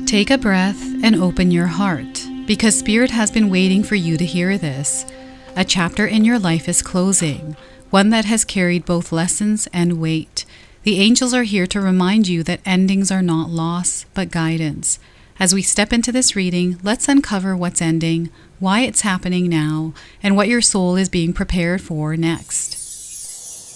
Take a breath and open your heart, because Spirit has been waiting for you to hear this. A chapter in your life is closing, one that has carried both lessons and weight. The angels are here to remind you that endings are not loss, but guidance. As we step into this reading, let's uncover what's ending, why it's happening now, and what your soul is being prepared for next.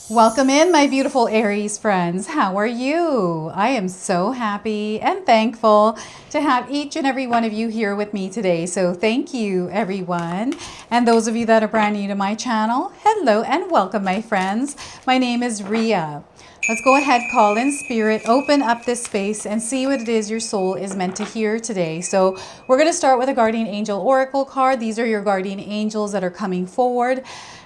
Welcome in, my beautiful Aries friends. How are you? I am so happy and thankful to have each and every one of you here with me today. So thank you, everyone. And those of you that are brand new to my channel, hello and welcome, my friends. My name is Ria. Let's go ahead, call in Spirit, open up this space and see what it is your soul is meant to hear today. So we're going to start with a Guardian Angel Oracle card. These are your guardian angels that are coming forward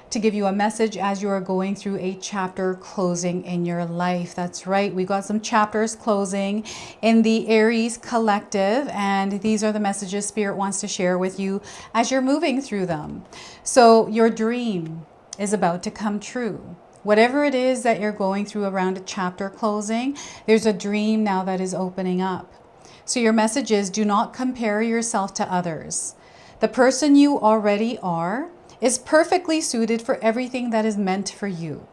to give you a message as you are going through a chapter closing in your life. That's right. We got some chapters closing in the Aries collective, and these are the messages Spirit wants to share with you as you're moving through them. So your dream is about to come true. Whatever it is that you're going through around a chapter closing, there's a dream now that is opening up. So your message is, do not compare yourself to others. The person you already are is perfectly suited for everything that is meant for you.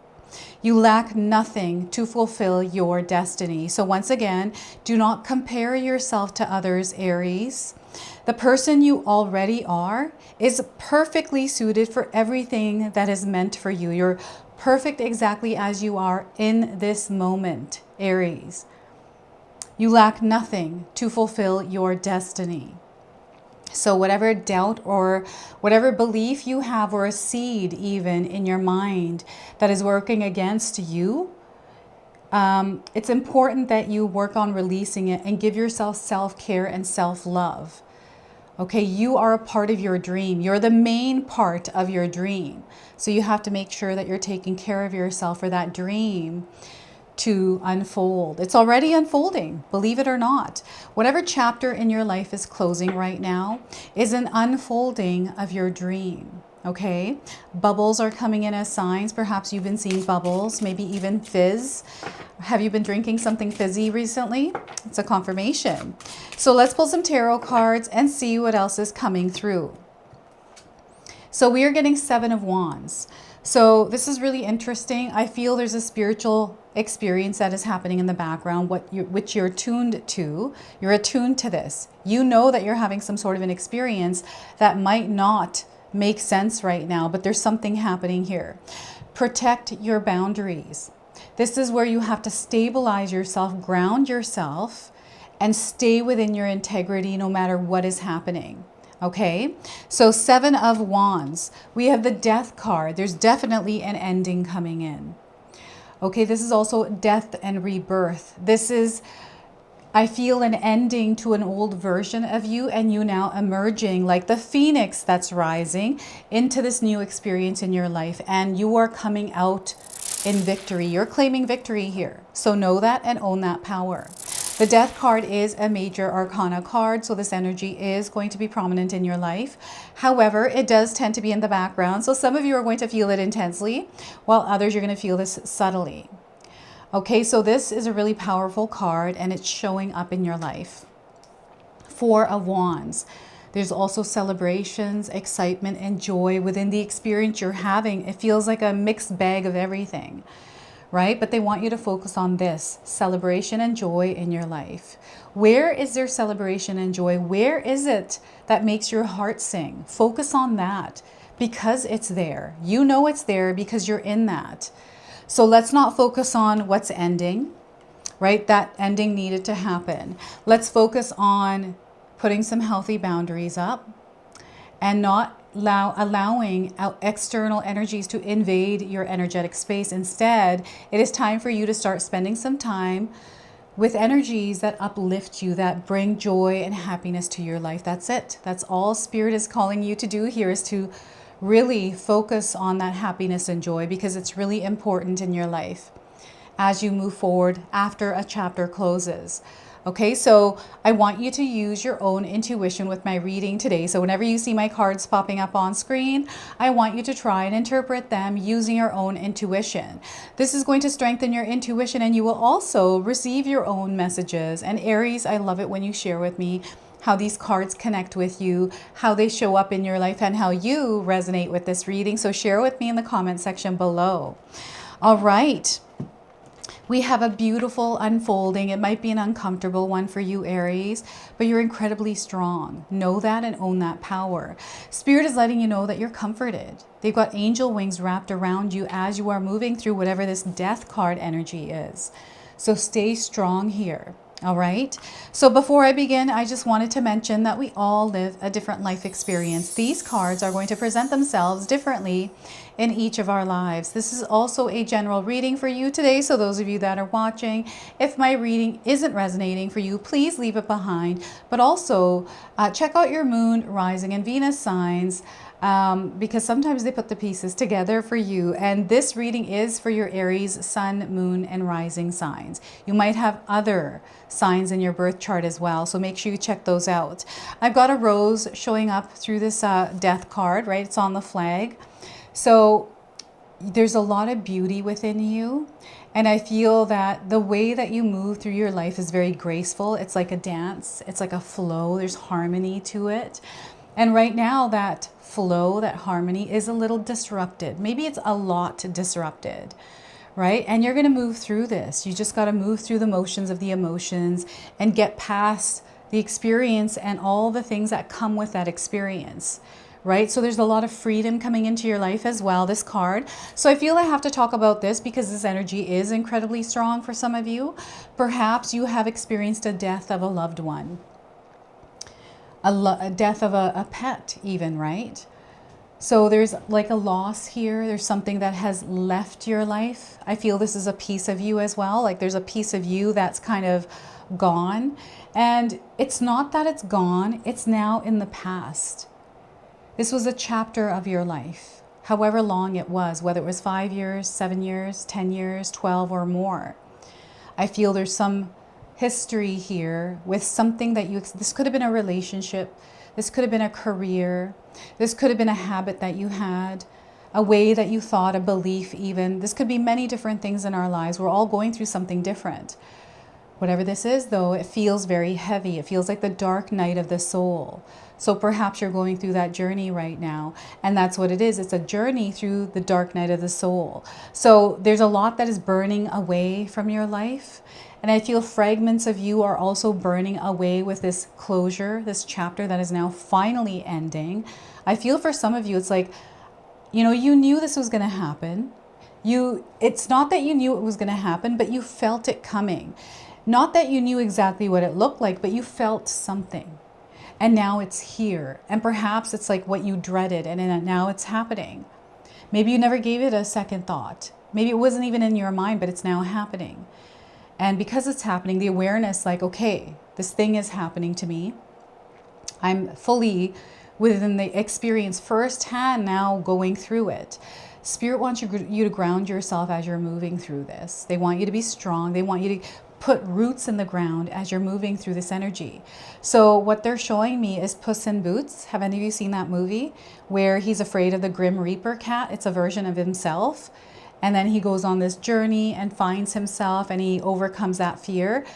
You lack nothing to fulfill your destiny. So once again, do not compare yourself to others, Aries. The person you already are is perfectly suited for everything that is meant for you. You're perfect exactly as you are in this moment, Aries. You lack nothing to fulfill your destiny. So whatever doubt or whatever belief you have, or a seed even in your mind that is working against you, it's important that you work on releasing it and give yourself self-care and self-love. Okay, you are a part of your dream. You're the main part of your dream. So you have to make sure that you're taking care of yourself for that dream to unfold. It's already unfolding, believe it or not. Whatever chapter in your life is closing right now is an unfolding of your dream. Okay, bubbles are coming in as signs. Perhaps you've been seeing bubbles, maybe even fizz. Have you been drinking something fizzy recently? It's a confirmation. So let's pull some tarot cards and see what else is coming through. So we are getting 7 of Wands. So this is really interesting. I feel there's a spiritual experience that is happening in the background, which you're tuned to. You're attuned to this. You know that you're having some sort of an experience that might not make sense right now, but there's something happening here. Protect your boundaries. This is where you have to stabilize yourself, ground yourself, and stay within your integrity no matter what is happening. Okay, so 7 of Wands. We have the Death card. There's definitely an ending coming in. Okay, this is also death and rebirth. This is, I feel, an ending to an old version of you, and you now emerging like the phoenix that's rising into this new experience in your life, and you are coming out in victory. You're claiming victory here. So know that and own that power. The Death card is a major arcana card, so this energy is going to be prominent in your life. However, it does tend to be in the background, so some of you are going to feel it intensely, while others you're going to feel this subtly. Okay, so this is a really powerful card, and it's showing up in your life. 4 of Wands. There's also celebrations, excitement, and joy within the experience you're having. It feels like a mixed bag of everything. Right? But they want you to focus on this celebration and joy in your life. Where is there celebration and joy? Where is it that makes your heart sing? Focus on that, because it's there. You know it's there because you're in that. So let's not focus on what's ending, right? That ending needed to happen. Let's focus on putting some healthy boundaries up and not allowing external energies to invade your energetic space. Instead, it is time for you to start spending some time with energies that uplift you, that bring joy and happiness to your life. That's it. That's all Spirit is calling you to do here, is to really focus on that happiness and joy, because it's really important in your life as you move forward after a chapter closes. Okay, so I want you to use your own intuition with my reading today. So whenever you see my cards popping up on screen, I want you to try and interpret them using your own intuition. This is going to strengthen your intuition, and you will also receive your own messages. And Aries, I love it when you share with me how these cards connect with you, how they show up in your life, and how you resonate with this reading. So share with me in the comment section below. All right. We have a beautiful unfolding. It might be an uncomfortable one for you, Aries, but you're incredibly strong. Know that and own that power. Spirit is letting you know that you're comforted. They've got angel wings wrapped around you as you are moving through whatever this death card energy is. So stay strong here. All right. So before I begin, I just wanted to mention that we all live a different life experience. These cards are going to present themselves differently in each of our lives. This is also a general reading for you today. So those of you that are watching, if my reading isn't resonating for you, please leave it behind. But also check out your moon, rising, and Venus signs. Because sometimes they put the pieces together for you. And this reading is for your Aries, sun, moon, and rising signs. You might have other signs in your birth chart as well, so make sure you check those out. I've got a rose showing up through this death card, right? It's on the flag. So there's a lot of beauty within you. And I feel that the way that you move through your life is very graceful. It's like a dance. It's like a flow. There's harmony to it. And right now that flow, that harmony is a little disrupted. Maybe it's a lot disrupted, right? And you're going to move through this. You just got to move through the motions of the emotions and get past the experience and all the things that come with that experience, right? So there's a lot of freedom coming into your life as well, this card. So I feel I have to talk about this because this energy is incredibly strong for some of you. Perhaps you have experienced a death of a loved one. A death of a pet even, right? So there's like a loss here. There's something that has left your life. I feel this is a piece of you as well. Like there's a piece of you that's kind of gone. And it's not that it's gone. It's now in the past. This was a chapter of your life, however long it was, whether it was 5 years, 7 years, 10 years, 12 or more. I feel there's some history here with something that this could have been a relationship, this could have been a career, this could have been a habit that you had, a way that you thought, a belief even. This could be many different things in our lives. We're all going through something different. Whatever this is though, it feels very heavy. It feels like the dark night of the soul. So perhaps you're going through that journey right now. And that's what it is. It's a journey through the dark night of the soul. So there's a lot that is burning away from your life. And I feel fragments of you are also burning away with this closure, this chapter that is now finally ending. I feel for some of you, it's like, you knew this was going to happen. It's not that you knew it was going to happen, but you felt it coming. Not that you knew exactly what it looked like, but you felt something. And now it's here. And perhaps it's like what you dreaded, and now it's happening. Maybe you never gave it a second thought. Maybe it wasn't even in your mind, but it's now happening. And because it's happening, the awareness like, okay, this thing is happening to me. I'm fully within the experience firsthand now going through it. Spirit wants you to ground yourself as you're moving through this. They want you to be strong. They want you to put roots in the ground as you're moving through this energy. So what they're showing me is Puss in Boots. Have any of you seen that movie where he's afraid of the Grim Reaper cat? It's a version of himself. And then he goes on this journey and finds himself and he overcomes that fear.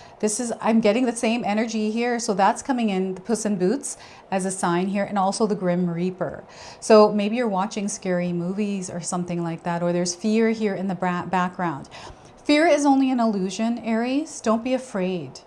I'm getting the same energy here. So that's coming in, the Puss in Boots as a sign here, and also the Grim Reaper. So maybe you're watching scary movies or something like that, or there's fear here in the background. Fear is only an illusion, Aries. Don't be afraid.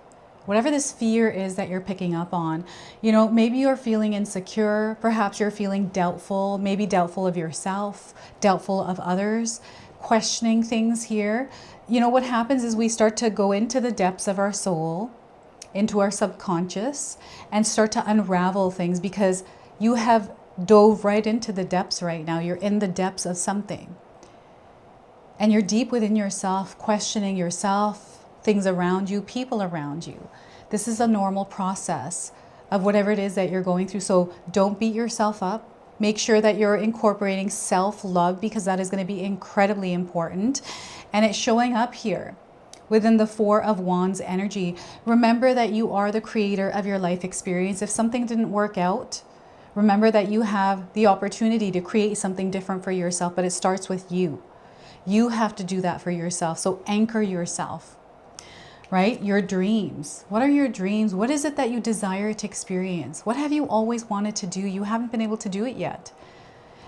Whatever this fear is that you're picking up on, maybe you're feeling insecure. Perhaps you're feeling doubtful, maybe doubtful of yourself, doubtful of others. Questioning things here. What happens is we start to go into the depths of our soul, into our subconscious, and start to unravel things because you have dove right into the depths right now. You're in the depths of something. And you're deep within yourself, questioning yourself, things around you, people around you. This is a normal process of whatever it is that you're going through. So don't beat yourself up. Make sure that you're incorporating self-love because that is going to be incredibly important. And it's showing up here within the Four of Wands energy. Remember that you are the creator of your life experience. If something didn't work out, remember that you have the opportunity to create something different for yourself, but it starts with you. You have to do that for yourself. So anchor yourself, right? Your dreams. What are your dreams? What is it that you desire to experience? What have you always wanted to do? You haven't been able to do it yet.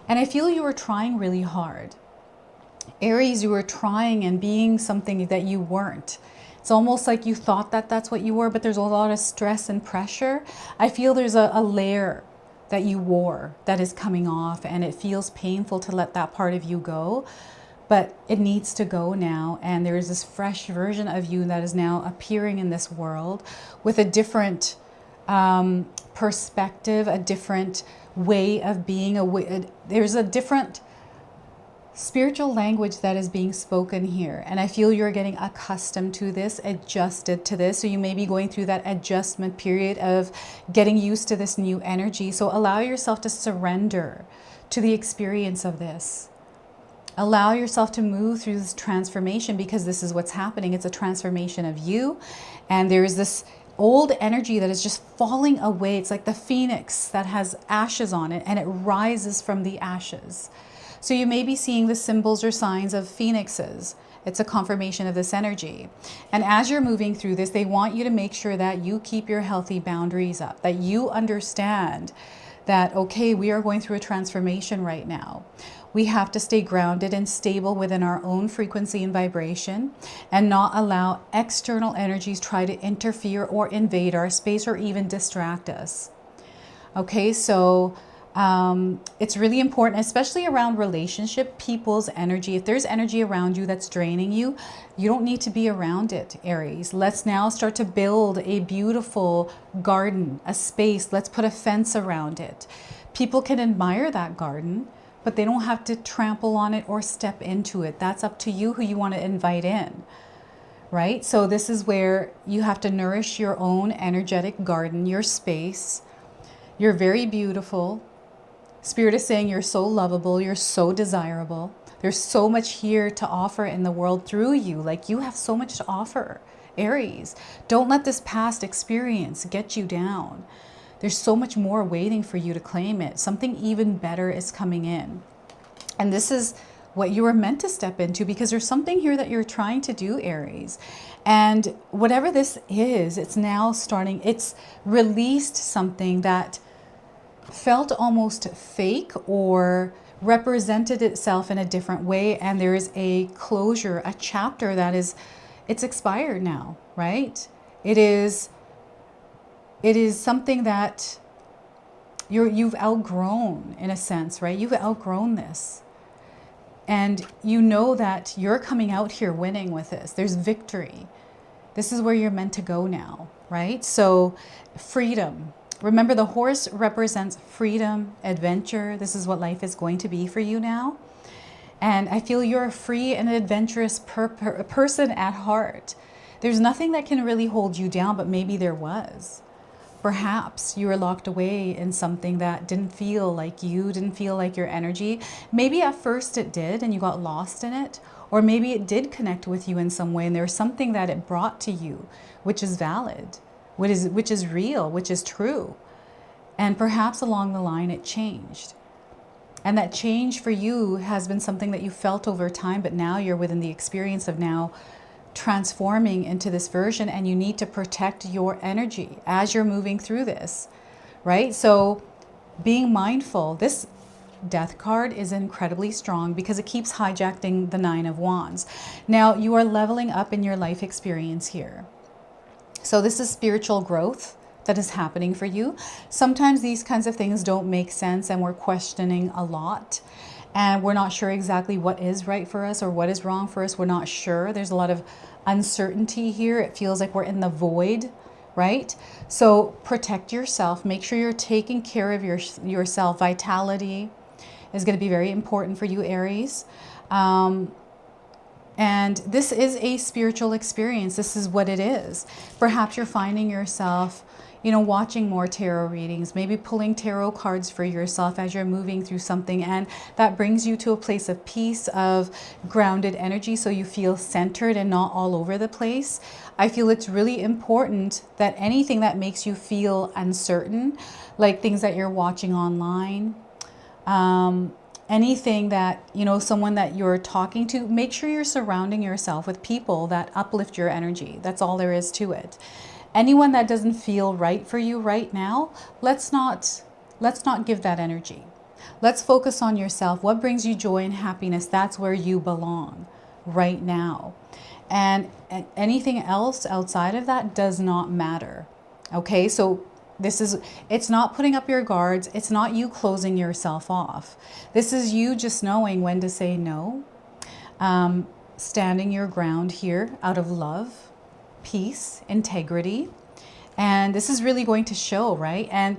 And I feel you were trying really hard. Aries, you were trying and being something that you weren't. It's almost like you thought that that's what you were, but there's a lot of stress and pressure. I feel there's a layer that you wore that is coming off, and it feels painful to let that part of you go, but it needs to go now. And there is this fresh version of you that is now appearing in this world with a different perspective, a different way of being. There's a different spiritual language that is being spoken here. And I feel you're getting accustomed to this, adjusted to this. So you may be going through that adjustment period of getting used to this new energy. So allow yourself to surrender to the experience of this. Allow yourself to move through this transformation, because this is what's happening. It's a transformation of you. And there is this old energy that is just falling away. It's like the phoenix that has ashes on it, and it rises from the ashes. So you may be seeing the symbols or signs of phoenixes. It's a confirmation of this energy. And as you're moving through this, they want you to make sure that you keep your healthy boundaries up, that you understand that, okay, we are going through a transformation right now. We have to stay grounded and stable within our own frequency and vibration, and not allow external energies try to interfere or invade our space or even distract us. Okay, so it's really important, especially around relationship, people's energy. If there's energy around you that's draining you, you don't need to be around it, Aries. Let's now start to build a beautiful garden, a space. Let's put a fence around it. People can admire that garden, but they don't have to trample on it or step into it. That's up to you who you want to invite in, right? So this is where you have to nourish your own energetic garden, your space. You're very beautiful. Spirit is saying you're so lovable, you're so desirable. There's so much here to offer in the world through you. Like, you have so much to offer, Aries. Don't let this past experience get you down. There's so much more waiting for you to claim it. Something even better is coming in. And this is what you were meant to step into, because there's something here that you're trying to do, Aries. And whatever this is, it's now starting, it's released something that felt almost fake or represented itself in a different way. And there is a closure, a chapter that is, it's expired now, right? It is something that you've outgrown, in a sense, right? You've outgrown this. And you know that you're coming out here winning with this. There's victory. This is where you're meant to go now, right? So freedom. Remember, the horse represents freedom, adventure. This is what life is going to be for you now. And I feel you're a free and adventurous person at heart. There's nothing that can really hold you down, but maybe there was. Perhaps you were locked away in something that didn't feel like you, didn't feel like your energy. Maybe at first it did and you got lost in it. Or maybe it did connect with you in some way and there's something that it brought to you, which is valid, which is real, which is true. And perhaps along the line it changed. And that change for you has been something that you felt over time, but now you're within the experience of now transforming into this version, and you need to protect your energy as you're moving through this, right? So being mindful, this Death card is incredibly strong because it keeps hijacking the Nine of Wands. Now you are leveling up in your life experience here. So this is spiritual growth that is happening for you. Sometimes these kinds of things don't make sense and we're questioning a lot. And we're not sure exactly what is right for us or what is wrong for us. We're not sure. There's a lot of uncertainty here. It feels like we're in the void, right? So protect yourself. Make sure you're taking care of yourself. Vitality is going to be very important for you, Aries. And this is a spiritual experience. This is what it is. Perhaps you're finding yourself watching more tarot readings, maybe pulling tarot cards for yourself as you're moving through something. And that brings you to a place of peace, of grounded energy, so you feel centered and not all over the place. I feel it's really important that anything that makes you feel uncertain, like things that you're watching online, anything that, someone that you're talking to, make sure you're surrounding yourself with people that uplift your energy. That's all there is to it. Anyone that doesn't feel right for you right now, let's not give that energy. Let's focus on yourself. What brings you joy and happiness? That's where you belong right now. And anything else outside of that does not matter. Okay, so it's not putting up your guards. It's not you closing yourself off. This is you just knowing when to say no, standing your ground here out of love, peace, integrity. And this is really going to show, right? And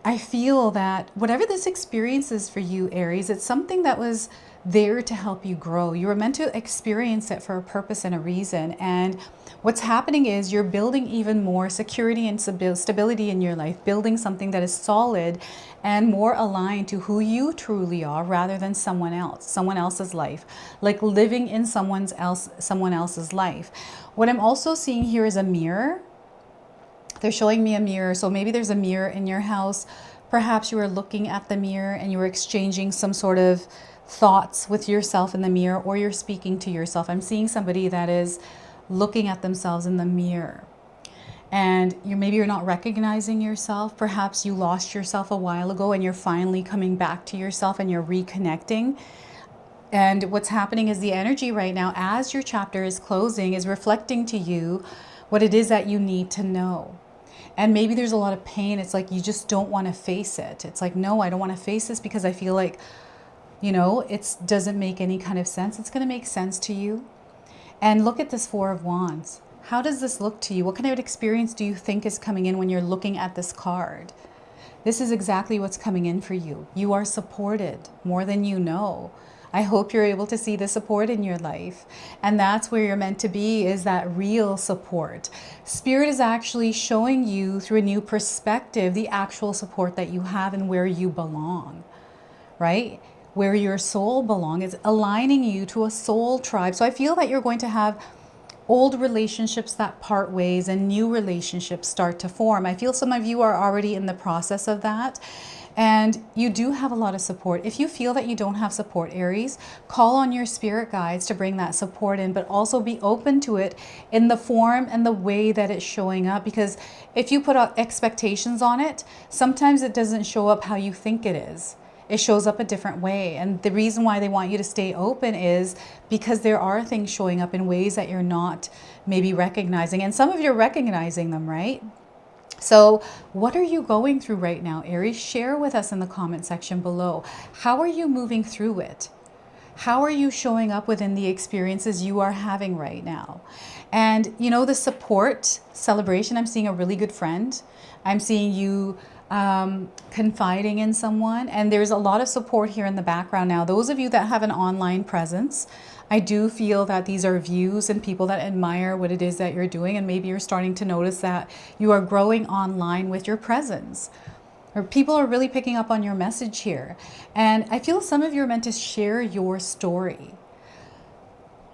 I feel that whatever this experience is for you, Aries, it's something that was there to help you grow. You were meant to experience it for a purpose and a reason. And what's happening is you're building even more security and stability in your life, building something that is solid and more aligned to who you truly are rather than someone else's life, like living in someone else's life. What I'm also seeing here is a mirror. They're showing me a mirror. So maybe there's a mirror in your house. Perhaps you were looking at the mirror and you were exchanging some sort of thoughts with yourself in the mirror, or you're speaking to yourself. I'm seeing somebody that is looking at themselves in the mirror. And maybe you're not recognizing yourself. Perhaps you lost yourself a while ago and you're finally coming back to yourself and you're reconnecting. And what's happening is the energy right now, as your chapter is closing, is reflecting to you what it is that you need to know. And maybe there's a lot of pain. It's like you just don't want to face it. It's like, no, I don't want to face this because I feel like, it doesn't make any kind of sense. It's going to make sense to you. And look at this Four of Wands. How does this look to you? What kind of experience do you think is coming in when you're looking at this card? This is exactly what's coming in for you. You are supported more than you know. I hope you're able to see the support in your life. And that's where you're meant to be, is that real support. Spirit is actually showing you through a new perspective the actual support that you have and where you belong, right? Where your soul belongs. It's aligning you to a soul tribe. So I feel that you're going to have old relationships that part ways and new relationships start to form. I feel some of you are already in the process of that. And you do have a lot of support. If you feel that you don't have support, Aries, call on your spirit guides to bring that support in, but also be open to it in the form and the way that it's showing up. Because if you put out expectations on it, sometimes it doesn't show up how you think it is. It shows up a different way. And the reason why they want you to stay open is because there are things showing up in ways that you're not maybe recognizing. And some of you are recognizing them, right? So what are you going through right now, Aries? Share with us in the comment section below. How are you moving through it? How are you showing up within the experiences you are having right now? And the support celebration, I'm seeing a really good friend. I'm seeing you confiding in someone, and there's a lot of support here in the background. Now, those of you that have an online presence, I do feel that these are views and people that admire what it is that you're doing, and maybe you're starting to notice that you are growing online with your presence, or people are really picking up on your message here. And I feel some of you are meant to share your story.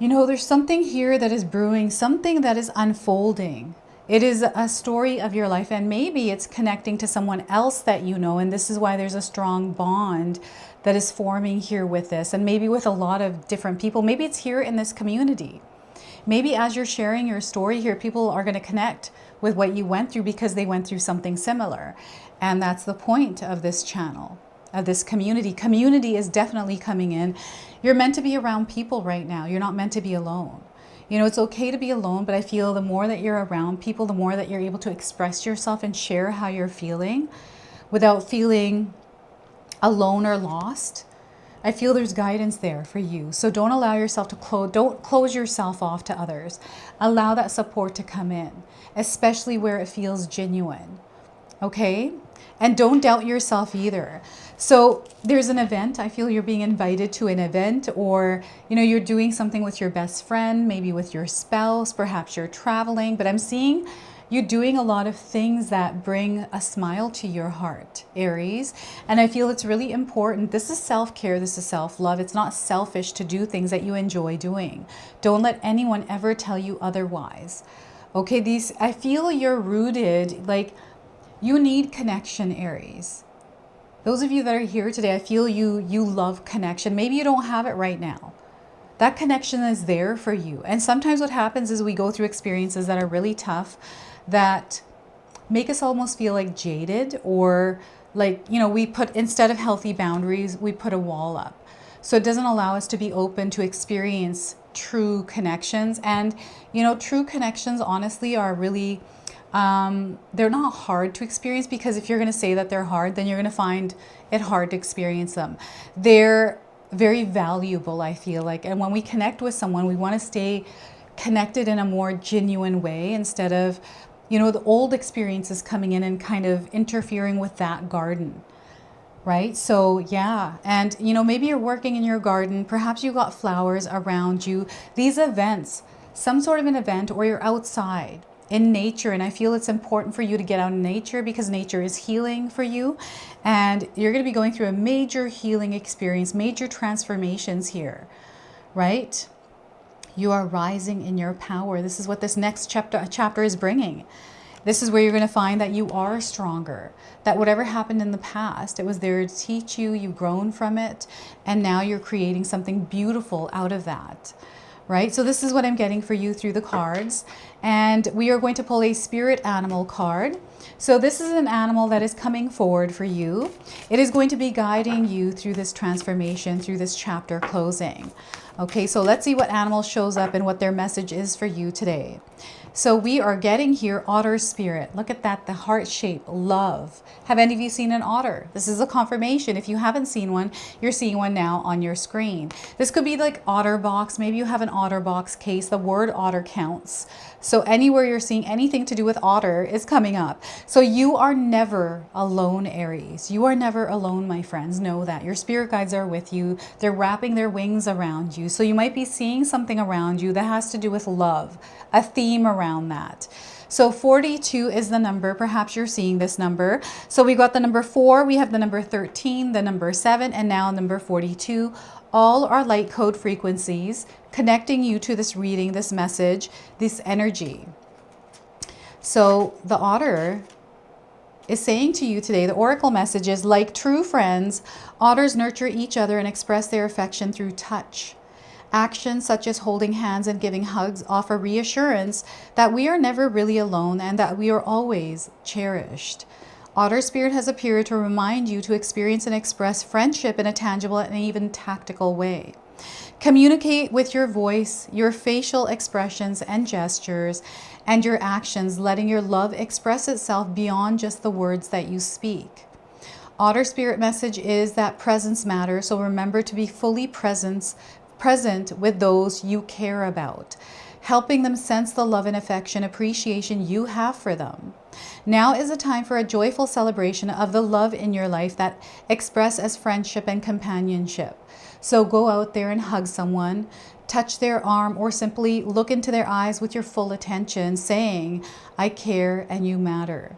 There's something here that is brewing, something that is unfolding. It is a story of your life, and maybe it's connecting to someone else that you know, and this is why there's a strong bond that is forming here with this, and maybe with a lot of different people. Maybe it's here in this community. Maybe as you're sharing your story here, people are going to connect with what you went through because they went through something similar. And that's the point of this channel, of this community. Community is definitely coming in. You're meant to be around people right now. You're not meant to be alone. It's okay to be alone, but I feel the more that you're around people, the more that you're able to express yourself and share how you're feeling without feeling alone or lost. I feel there's guidance there for you. So don't allow yourself to don't close yourself off to others. Allow that support to come in, especially where it feels genuine. Okay? And don't doubt yourself either. So there's an event. I feel you're being invited to an event, or, you're doing something with your best friend, maybe with your spouse, perhaps you're traveling, but I'm seeing you're doing a lot of things that bring a smile to your heart, Aries. And I feel it's really important. This is self-care. This is self-love. It's not selfish to do things that you enjoy doing. Don't let anyone ever tell you otherwise. Okay, I feel you're rooted, like you need connection, Aries. Those of you that are here today, I feel you love connection. Maybe you don't have it right now. That connection is there for you. And sometimes what happens is we go through experiences that are really tough, that make us almost feel like jaded, or like, you know, we put, instead of healthy boundaries, we put a wall up. So it doesn't allow us to be open to experience true connections. And, you know, true connections honestly are really, they're not hard to experience, because if you're going to say that they're hard, then you're going to find it hard to experience them. They're very valuable, I feel like. And when we connect with someone, we want to stay connected in a more genuine way, instead of, you know, the old experiences coming in and kind of interfering with that garden, right? So yeah, and you know, maybe you're working in your garden, perhaps you got flowers around you, these events, some sort of an event, or you're outside in nature. And I feel it's important for you to get out in nature, because nature is healing for you, and you're going to be going through a major healing experience, major transformations here, right? You are rising in your power. This is what this next chapter is bringing. This is where you're going to find that you are stronger, that whatever happened in the past, it was there to teach you, you've grown from it, and now you're creating something beautiful out of that. Right? So this is what I'm getting for you through the cards. And we are going to pull a spirit animal card. So this is an animal that is coming forward for you. It is going to be guiding you through this transformation, through this chapter closing. Okay, so let's see what animal shows up and what their message is for you today. So we are getting here otter spirit. Look at that, the heart shape, love. Have any of you seen an otter? This is a confirmation. If you haven't seen one, you're seeing one now on your screen. This could be like otter box. Maybe you have an otter box case. The word otter counts. So anywhere you're seeing anything to do with otter is coming up. So you are never alone, Aries. You are never alone, my friends. Know that. Your spirit guides are with you. They're wrapping their wings around you. So you might be seeing something around you that has to do with love, a theme around that. So 42 is the number. Perhaps you're seeing this number. So we got the number 4, we have the number 13, the number 7, and now number 42. All are light code frequencies connecting you to this reading, this message, this energy. So the otter is saying to you today, the oracle message is, like true friends, otters nurture each other and express their affection through touch. Actions such as holding hands and giving hugs offer reassurance that we are never really alone and that we are always cherished. Otter spirit has appeared to remind you to experience and express friendship in a tangible and even tactical way. Communicate with your voice, your facial expressions and gestures, and your actions, letting your love express itself beyond just the words that you speak. Otter spirit message is that presence matters, so remember to be fully present with those you care about, helping them sense the love and affection, appreciation you have for them. Now is a time for a joyful celebration of the love in your life that express as friendship and companionship. So go out there and hug someone, touch their arm, or simply look into their eyes with your full attention, saying, I care and you matter.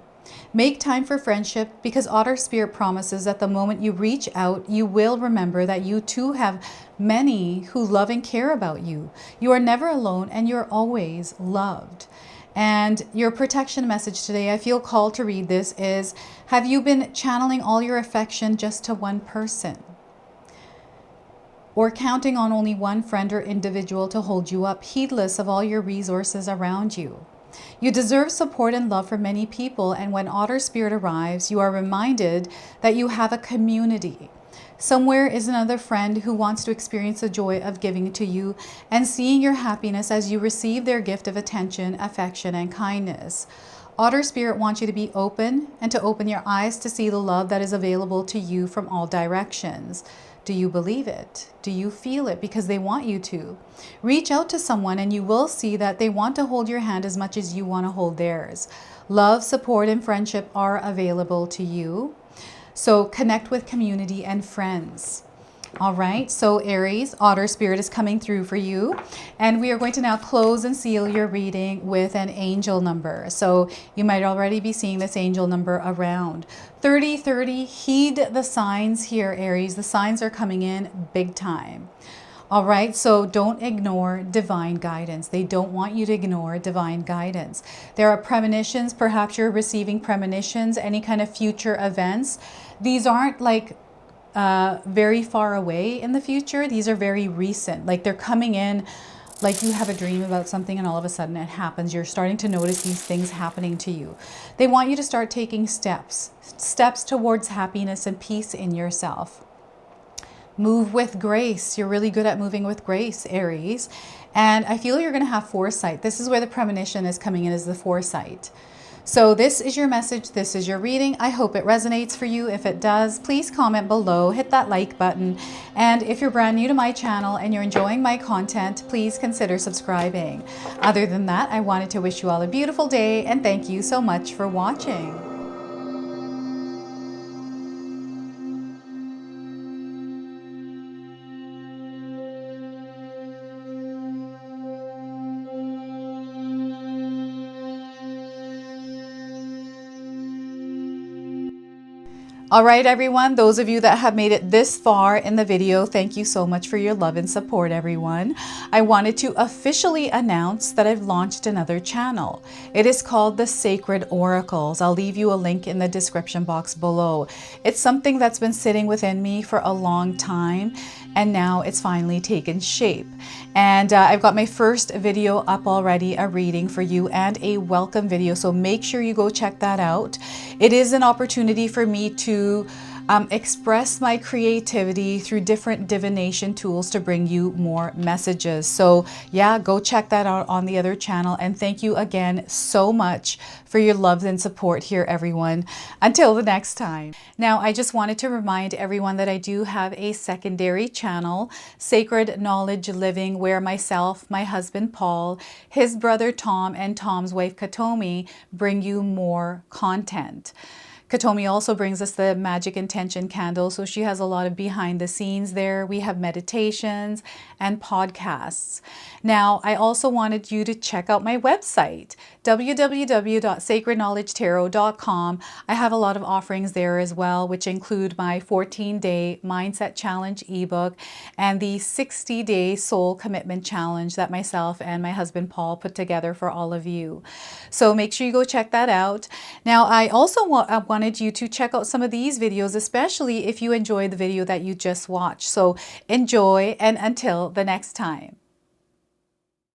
Make time for friendship, because Otter Spirit promises that the moment you reach out, you will remember that you too have many who love and care about you. You are never alone and you're always loved. And your protection message today, I feel called to read this, is, have you been channeling all your affection just to one person? Or counting on only one friend or individual to hold you up, heedless of all your resources around you? You deserve support and love from many people, and when Otter Spirit arrives, you are reminded that you have a community. Somewhere is another friend who wants to experience the joy of giving to you and seeing your happiness as you receive their gift of attention, affection, and kindness. Otter Spirit wants you to be open and to open your eyes to see the love that is available to you from all directions. Do you believe it? Do you feel it? Because they want you to. Reach out to someone and you will see that they want to hold your hand as much as you want to hold theirs. Love, support, and friendship are available to you. So connect with community and friends. All right, so Aries, Otter Spirit is coming through for you. And we are going to now close and seal your reading with an angel number. So you might already be seeing this angel number around. 3030, heed the signs here, Aries. The signs are coming in big time. All right, so don't ignore divine guidance. They don't want you to ignore divine guidance. There are premonitions. Perhaps you're receiving premonitions, any kind of future events. These aren't like very far away in the future. These are very recent. Like they're coming in like you have a dream about something and all of a sudden it happens. You're starting to notice these things happening to you. They want you to start taking steps towards happiness and peace in yourself. Move with grace. You're really good at moving with grace, Aries. And I feel you're going to have foresight. This is where the premonition is coming in, is the foresight. So this is your message. This is your reading. I hope it resonates for you. If it does, please comment below, hit that like button. And if you're brand new to my channel and you're enjoying my content, please consider subscribing. Other than that, I wanted to wish you all a beautiful day and thank you so much for watching. All right, everyone, those of you that have made it this far in the video, thank you so much for your love and support, everyone. I wanted to officially announce that I've launched another channel. It is called The Sacred Oracles. I'll leave you a link in the description box below. It's something that's been sitting within me for a long time, and now it's finally taken shape. And I've got my first video up already, a reading for you and a welcome video. So make sure you go check that out. It is an opportunity for me to express my creativity through different divination tools to bring you more messages. So yeah, go check that out on the other channel. And thank you again so much for your love and support here, everyone. Until the next time. Now, I just wanted to remind everyone that I do have a secondary channel, Sacred Knowledge Living, where myself, my husband Paul, his brother Tom, and Tom's wife Katomi bring you more content. Katomi also brings us the Magic Intention candle, so she has a lot of behind the scenes there. We have meditations and podcasts. Now, I also wanted you to check out my website, www.sacredknowledgetarot.com. I have a lot of offerings there as well, which include my 14-day Mindset Challenge ebook and the 60-day Soul Commitment Challenge that myself and my husband Paul put together for all of you. So make sure you go check that out. Now, I also wanted you to check out some of these videos, especially if you enjoyed the video that you just watched. So enjoy, and until the next time.